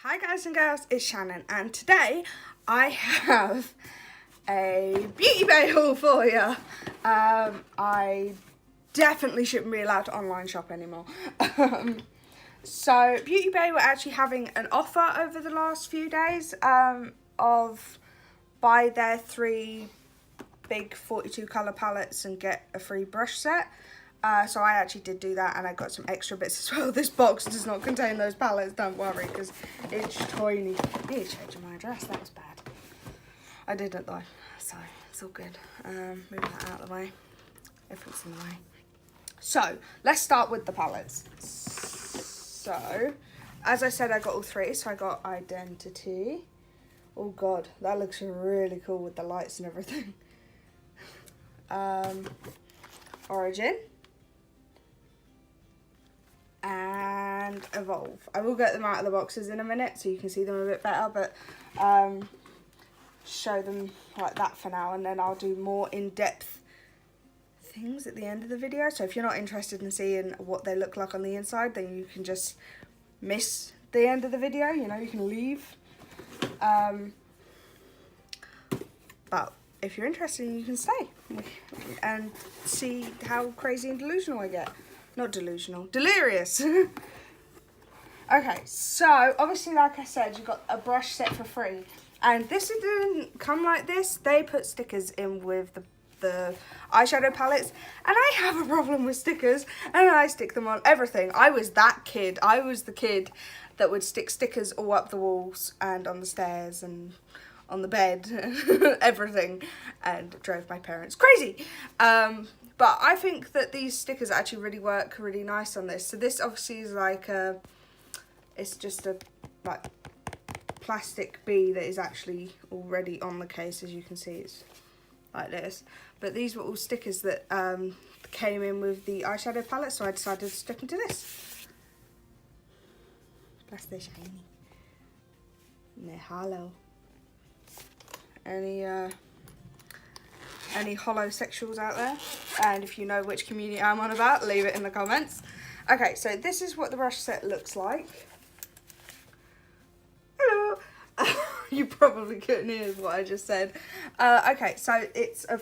Hi guys and girls, it's Shannon, and today I have a Beauty Bay haul for you. I definitely shouldn't be allowed to online shop anymore. So Beauty Bay were actually having an offer over the last few days of buy their 3 big 42 colour palettes and get a free brush set. So I actually did do that, and I got some extra bits as well. This box does not contain those palettes, don't worry, because it's tiny. I need to change my address, that was bad. I didn't though, so it's all good. Move that out of the way. Everything's in the way. So, let's start with the palettes. So, as I said, I got all 3. So I got Identity. Oh god, that looks really cool with the lights and everything. Origin. And Evolve. I will get them out of the boxes in a minute so you can see them a bit better, but show them like that for now, and then I'll do more in-depth things at the end of the video. So if you're not interested in seeing what they look like on the inside, then you can just miss the end of the video, you know, you can leave. But if you're interested, you can stay and see how crazy and delusional I get. Not delusional, delirious. Okay, so obviously, like I said, you got a brush set for free, and this didn't come like this. They put stickers in with the eyeshadow palettes, and I have a problem with stickers, and I stick them on everything. I was that kid. I was the kid that would stick stickers all up the walls and on the stairs and on the bed, everything, and drove my parents crazy. But I think that these stickers actually really work really nice on this. So this obviously is like a, it's just a like plastic bee that is actually already on the case. As you can see, it's like this. But these were all stickers that came in with the eyeshadow palette, so I decided to stick them to this. Plus they're shiny. And they're hollow. Any holosexuals out there, and if you know which community I'm on about, leave it in the comments. Okay, so this is what the brush set looks like. Hello. You probably couldn't hear what I just said. Okay, so it's a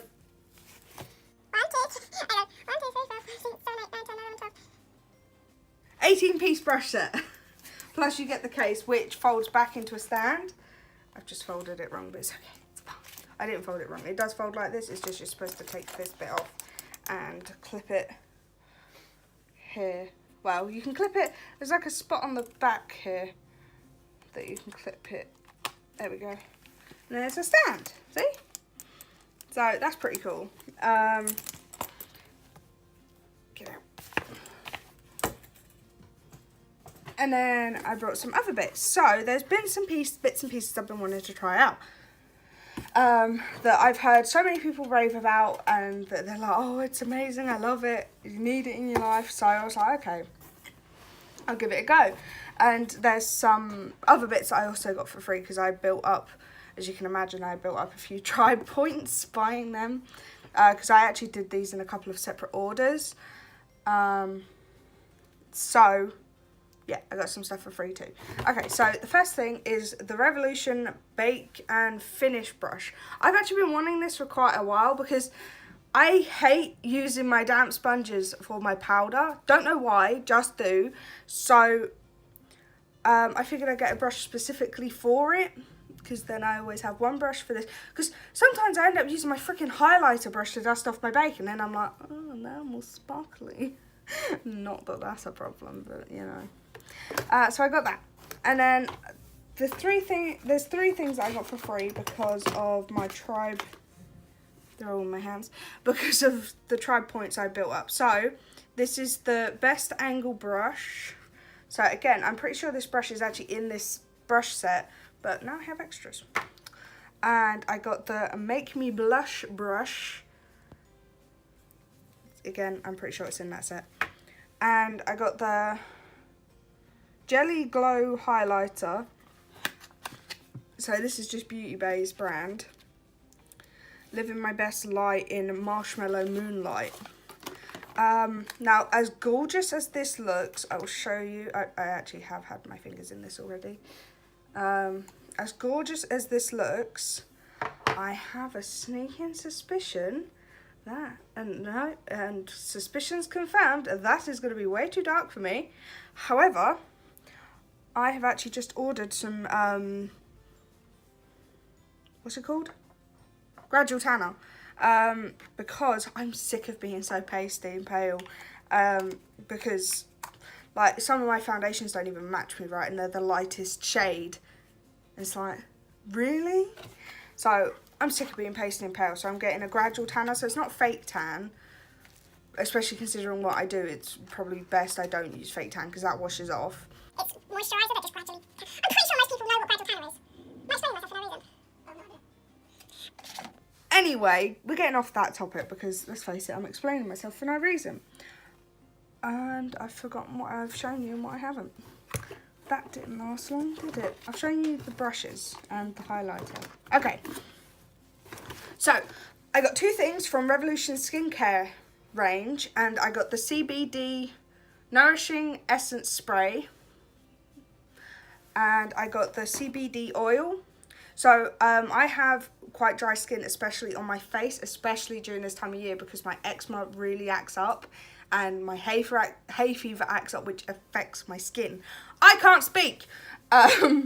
18-piece brush set. Plus you get the case, which folds back into a stand. I've just folded it wrong, but it's okay. I didn't fold it wrong. It does fold like this. It's just you're supposed to take this bit off and clip it here. Well, you can clip it. There's like a spot on the back here that you can clip it. There we go. And there's a stand. See? So that's pretty cool. Get out. And then I brought some other bits. So there's been some bits and pieces I've been wanting to try out. That I've heard so many people rave about, and that they're like, oh, it's amazing, I love it, you need it in your life. So I was like, okay, I'll give it a go. And there's some other bits that I also got for free, because I built up, as you can imagine, I built up a few tribe points buying them, because I actually did these in a couple of separate orders. So yeah, I got some stuff for free too. Okay, so the first thing is the Revolution Bake and Finish brush. I've actually been wanting this for quite a while, because I hate using my damp sponges for my powder. Don't know why, just do. So I figured I'd get a brush specifically for it, because then I always have one brush for this. Because sometimes I end up using my freaking highlighter brush to dust off my bake, and then I'm like, oh, now I'm all sparkly. Not that that's a problem, but you know. So I got that, and then there's 3 things I got for free because of my tribe. They're all in my hands because of the tribe points I built up. So this is the best angle brush. So again, I'm pretty sure this brush is actually in this brush set, but now I have extras. And I got the Make Me Blush brush. Again, I'm pretty sure it's in that set. And I got the Gelee Glow highlighter. So this is just Beauty Bay's brand. Living My Best Light in Marshmallow Moonlight. Now, as gorgeous as this looks, I will show you. I actually have had my fingers in this already. As gorgeous as this looks, I have a sneaking suspicion that, and suspicions confirmed, that is going to be way too dark for me. However, I have actually just ordered some, what's it called? Gradual tanner. Because I'm sick of being so pasty and pale. Because, like, some of my foundations don't even match me right, and they're the lightest shade. It's like, really? So, I'm sick of being pasty and pale, so I'm getting a gradual tanner. So, it's not fake tan. Especially considering what I do, it's probably best I don't use fake tan, because that washes off. It's moisturiser that just gradually... I'm pretty sure most people know what gradual tanner is. I'm explaining myself for no reason. Anyway, we're getting off that topic because, let's face it, I'm explaining myself for no reason. And I've forgotten what I've shown you and what I haven't. That didn't last long, did it? I've shown you the brushes and the highlighter. Okay. So, I got two things from Revolution Skincare range, and I got the CBD Nourishing Essence Spray, and I got the CBD oil. So, I have quite dry skin, especially on my face, especially during this time of year, because my eczema really acts up and my hay fever acts up, which affects my skin. I can't speak!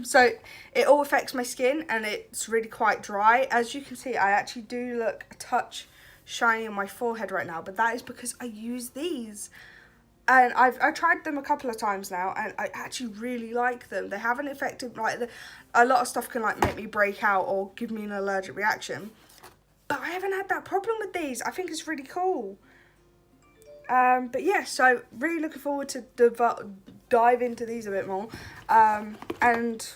So it all affects my skin, and it's really quite dry. As you can see, I actually do look a touch shiny on my forehead right now, but that is because I use these. And I've tried them a couple of times now, and I actually really like them. They haven't affected, like, a lot of stuff can, like, make me break out or give me an allergic reaction. But I haven't had that problem with these. I think it's really cool. But yeah, so really looking forward to dive into these a bit more. And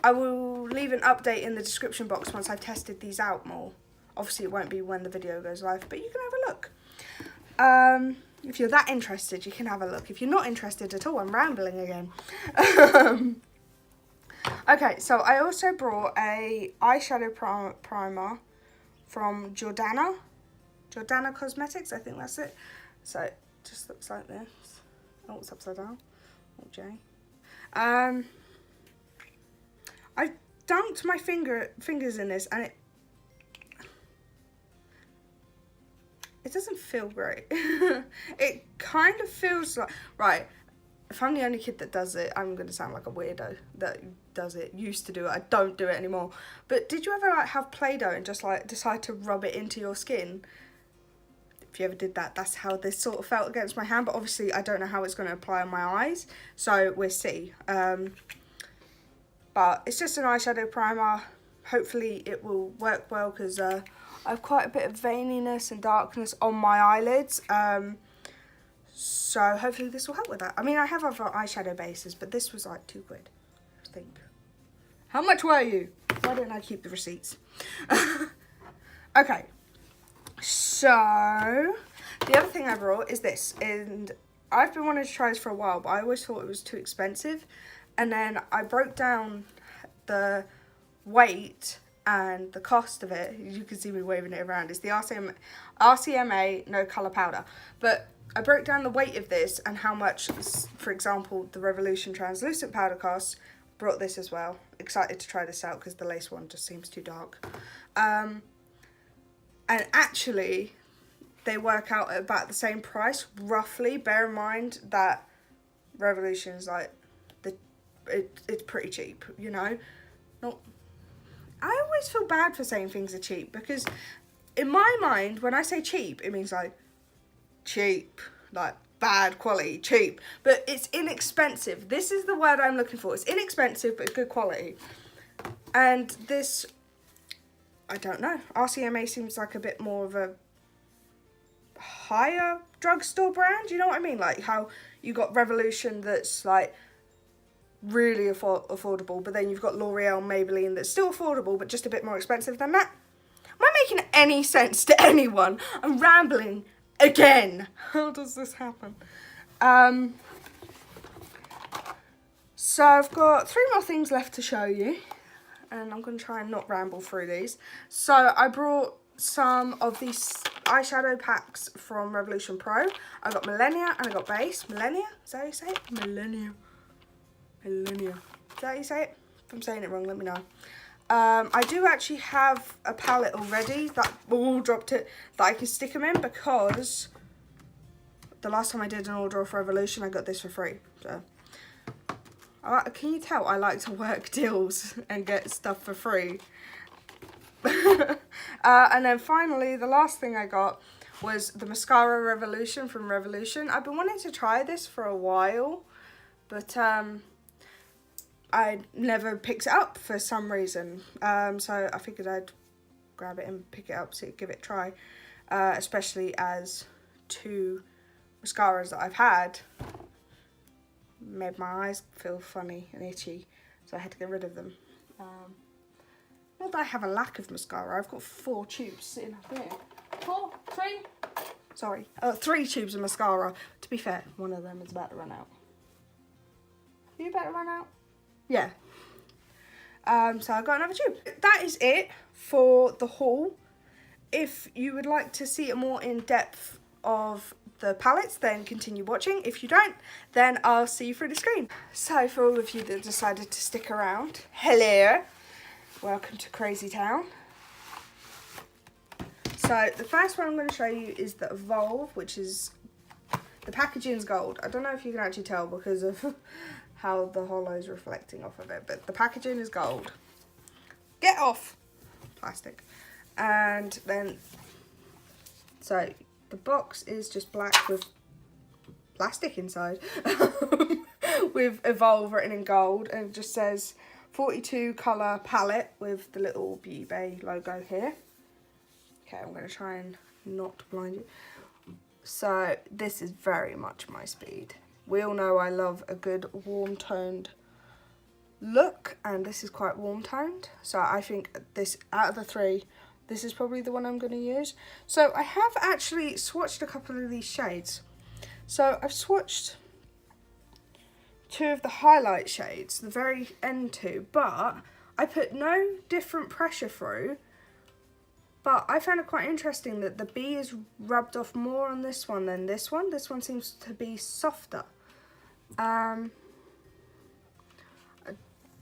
I will leave an update in the description box once I've tested these out more. Obviously, it won't be when the video goes live, but you can have a look. If you're that interested, you can have a look. If you're not interested at all, I'm rambling again. Okay, so I also brought a eyeshadow primer from Jordana Cosmetics, I think that's it. So it just looks like this. Oh, it's upside down. Oh, J. I dunked my fingers in this, and it doesn't feel great. It kind of feels like, right, if I'm the only kid that does it, I'm going to sound like a weirdo that does it, used to do it. I don't do it anymore. But did you ever, like, have Play-Doh and just, like, decide to rub it into your skin? If you ever did that, that's how this sort of felt against my hand. But obviously, I don't know how it's going to apply on my eyes. So, we'll see. But it's just an eyeshadow primer. Hopefully, it will work well, because I have quite a bit of veininess and darkness on my eyelids. So hopefully this will help with that. I mean, I have other eyeshadow bases, but this was like £2, I think. How much were you? Why don't I keep the receipts? Okay. So the other thing I brought is this, and I've been wanting to try this for a while, but I always thought it was too expensive. And then I broke down the weight and the cost of it. You can see me waving it around. It's the RCMA no colour powder. But I broke down the weight of this and how much, for example, the Revolution translucent powder costs. Brought this as well. Excited to try this out because the lace one just seems too dark. And actually, they work out at about the same price, roughly. Bear in mind that Revolution's like, it's pretty cheap, you know? I always feel bad for saying things are cheap, because in my mind, when I say cheap, it means like cheap, like bad quality, cheap. But it's inexpensive. This is the word I'm looking for. It's inexpensive, but good quality. And this, I don't know. RCMA seems like a bit more of a higher drugstore brand. You know what I mean? Like how you got Revolution that's like really affordable, but then you've got L'Oreal, Maybelline that's still affordable, but just a bit more expensive than that. Am I making any sense to anyone? I'm rambling again. How does this happen? So I've got 3 more things left to show you, and I'm going to try and not ramble through these. So I brought some of these eyeshadow packs from Revolution Pro. I got Millennial and I got Base. Millennial? Is that how you say it? Millennial. Is that how you say it? If I'm saying it wrong, let me know. I do actually have a palette already that dropped it that I can stick them in, because the last time I did an order off Revolution, I got this for free. So can you tell I like to work deals and get stuff for free? And then finally, the last thing I got was the Mascara Revolution from Revolution. I've been wanting to try this for a while, but I never picked it up for some reason. So I figured I'd grab it and pick it up, so give it a try. Especially as 2 mascaras that I've had made my eyes feel funny and itchy, so I had to get rid of them. Not that I have a lack of mascara. I've got 4 tubes sitting up here. 4, 3. Sorry, 3 tubes of mascara. To be fair, one of them is about to run out. Are you about to run out? Yeah. So I got another tube. That is it for the haul. If you would like to see it more in depth of the palettes, then continue watching. If you don't, then I'll see you through the screen. So for all of you that decided to stick around, hello. Welcome to Crazy Town. So the first one I'm going to show you is the Evolve, which is, the packaging's gold. I don't know if you can actually tell because of how the hollow's reflecting off of it, but the packaging is gold. Get off! Plastic. And then, so the box is just black with plastic inside with Evolve written in gold, and it just says 42 colour palette with the little Beauty Bay logo here. Okay, I'm going to try and not blind you. So this is very much my speed. We all know I love a good warm toned look, and this is quite warm toned. So I think this, out of the 3, this is probably the one I'm going to use. So I have actually swatched a couple of these shades. So I've swatched 2 of the highlight shades, the very end 2, but I put no different pressure through. But I found it quite interesting that the B is rubbed off more on this one than this one. This one seems to be softer. I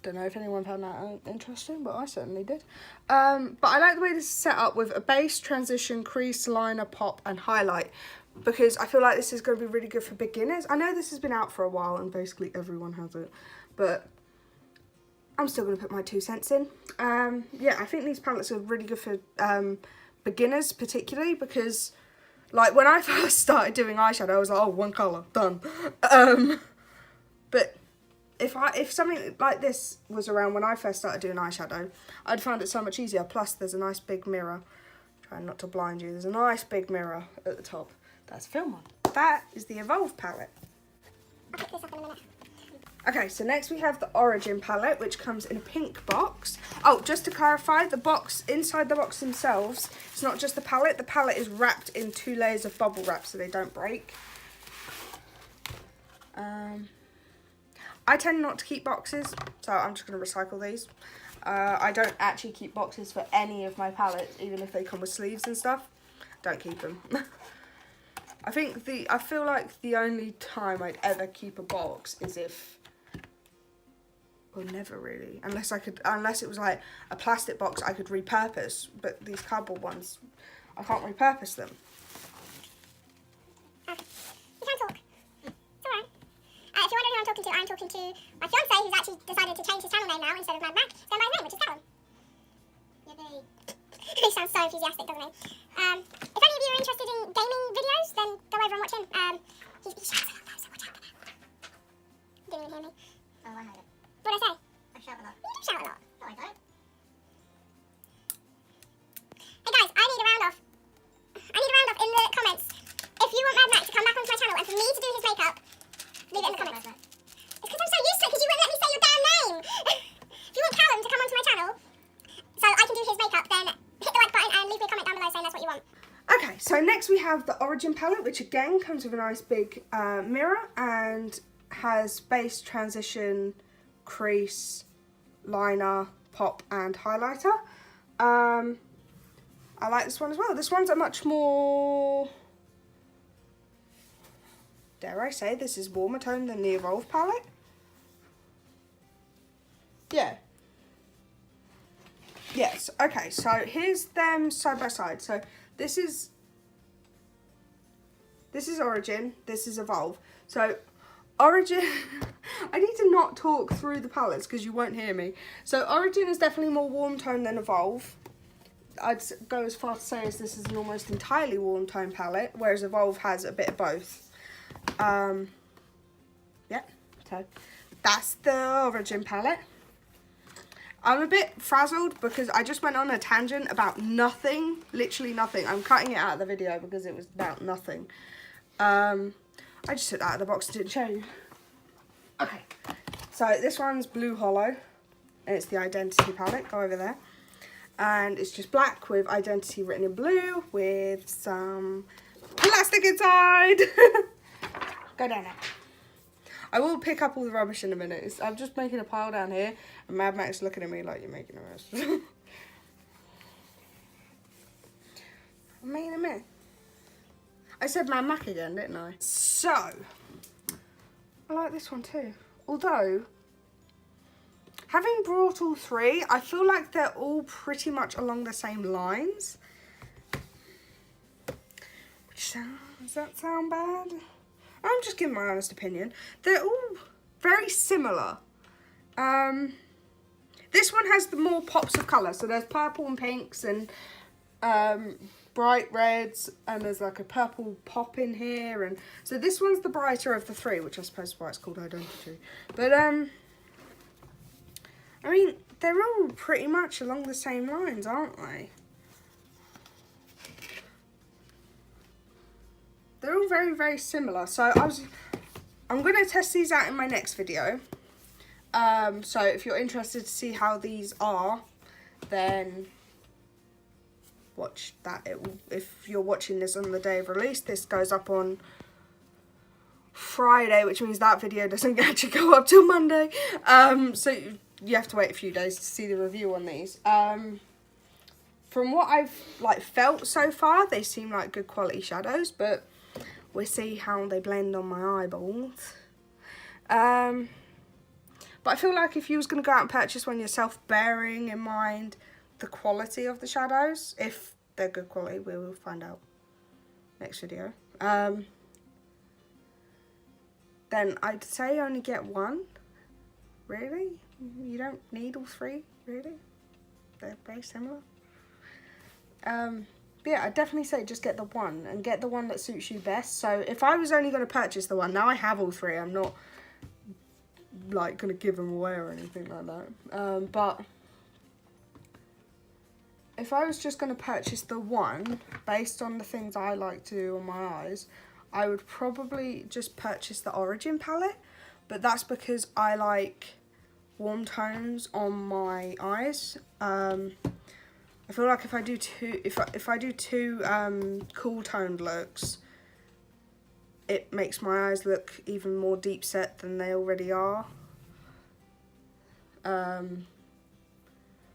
don't know if anyone found that interesting, but I certainly did. But I like the way this is set up with a base, transition, crease, liner, pop, and highlight, because I feel like this is going to be really good for beginners. I know this has been out for a while and basically everyone has it, but I'm still going to put my 2 cents in. Yeah, I think these palettes are really good for beginners particularly, because like when I first started doing eyeshadow, I was like, oh, 1 colour, done. But if something like this was around when I first started doing eyeshadow, I'd find it so much easier. Plus there's a nice big mirror. Trying not to blind you. There's a nice big mirror at the top. That's film on. That is the Evolve palette. I'll pick this up in a minute. Okay, so next we have the Origin palette, which comes in a pink box. Oh, just to clarify, the box, inside the box themselves, it's not just the palette. The palette is wrapped in 2 layers of bubble wrap so they don't break. I tend not to keep boxes, so I'm just going to recycle these. I don't actually keep boxes for any of my palettes, even if they come with sleeves and stuff. Don't keep them. I feel like the only time I'd ever keep a box is if, well, never really, unless it was like a plastic box I could repurpose, but these cardboard ones, I can't repurpose them. You can talk. It's alright. If you're wondering who I'm talking to my fiance, who's actually decided to change his channel name now instead of Mad Mac. He's going by his name, which is Callum. Yippee. He sounds so enthusiastic, doesn't he? If any of you are interested in gaming videos, then go over and watch him. He shouts a lot though, so watch out for that. Didn't even hear me. Oh, I heard it. What did I say? I shout a lot. You do shout a lot. No, I don't. Hey guys, I need a round off. I need a round off in the comments. If you want Mad Mac to come back onto my channel and for me to do his makeup, leave it in the comments. It's because I'm so used to it, because you wouldn't let me say your damn name. If you want Callum to come onto my channel so I can do his makeup, then hit the like button and leave me a comment down below saying that's what you want. Okay, so next we have the Origin palette, which again comes with a nice big mirror and has base, transition, crease, liner, pop, and highlighter. I like this one as well. This one's a much more, dare I say, this is warmer tone than the Evolve palette. Yeah, Yes, okay, so here's them side by side. So this is Origin, this is Evolve. So Origin, I need to not talk through the palettes because you won't hear me. So Origin is definitely more warm tone than Evolve. I'd go as far to say as this is an almost entirely warm tone palette, whereas Evolve has a bit of both. Yeah, so that's the Origin palette. I'm a bit frazzled because I just went on a tangent about nothing, literally nothing. I'm cutting it out of the video because it was about nothing. I just took that out of the box and didn't show you. Okay, so this one's Blue Hollow, and it's the Identity palette. Go over there. And it's just black with Identity written in blue with some plastic inside. Go down now. I will pick up all the rubbish in a minute. I'm just making a pile down here, and Mad Max looking at me like you're making a mess. I'm making a mess. I said Mad Mac again, didn't I? So, I like this one too. Although, having brought all three, I feel like they're all pretty much along the same lines. Does that sound bad? I'm just giving my honest opinion. They're all very similar. This one has the more pops of colour. So there's purple and pinks and bright reds, and there's like a purple pop in here. And so this one's the brighter of the three, which I suppose is why it's called Identity. But I mean, they're all pretty much along the same lines, aren't they? They're all very, very similar. So I'm going to test these out in my next video. So if you're interested to see how these are, then watch that. If you're watching this on the day of release, this goes up on Friday, which means that video doesn't actually go up till Monday. So you have to wait a few days to see the review on these. From what I've felt so far, they seem like good quality shadows, but we'll see how they blend on my eyeballs. But I feel like if you was going to go out and purchase one yourself, bearing in mind the quality of the shadows, if they're good quality, we will find out next video. Then I'd say only get one. Really? You don't need all three, really? They're very similar. But yeah, I'd definitely say just get the one, and get the one that suits you best. So if I was only going to purchase the one, now I have all three, I'm not like going to give them away or anything like that. But if I was just going to purchase the one, based on the things I like to do on my eyes, I would probably just purchase the Origin palette. But that's because I like warm tones on my eyes. I feel like if I do two cool toned looks, it makes my eyes look even more deep set than they already are.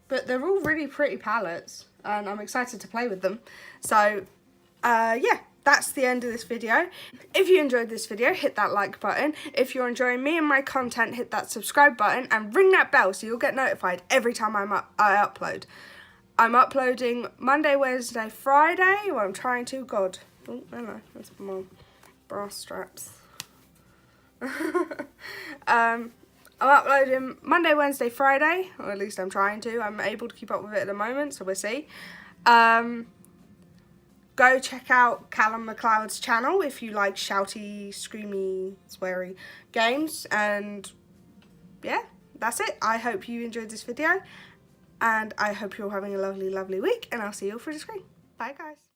But they're all really pretty palettes, and I'm excited to play with them. So yeah, that's the end of this video. If you enjoyed this video, hit that like button. If you're enjoying me and my content, hit that subscribe button and ring that bell so you'll get notified every time I upload. I'm uploading Monday, Wednesday, Friday. Well, I'm trying to. God. Oh, I don't know. That's my bra straps. I'm uploading Monday, Wednesday, Friday. Or at least I'm trying to. I'm able to keep up with it at the moment, so we'll see. Go check out Callum McLeod's channel if you like shouty, screamy, sweary games. And yeah, that's it. I hope you enjoyed this video. And I hope you're having a lovely, lovely week. And I'll see you all through the screen. Bye, guys.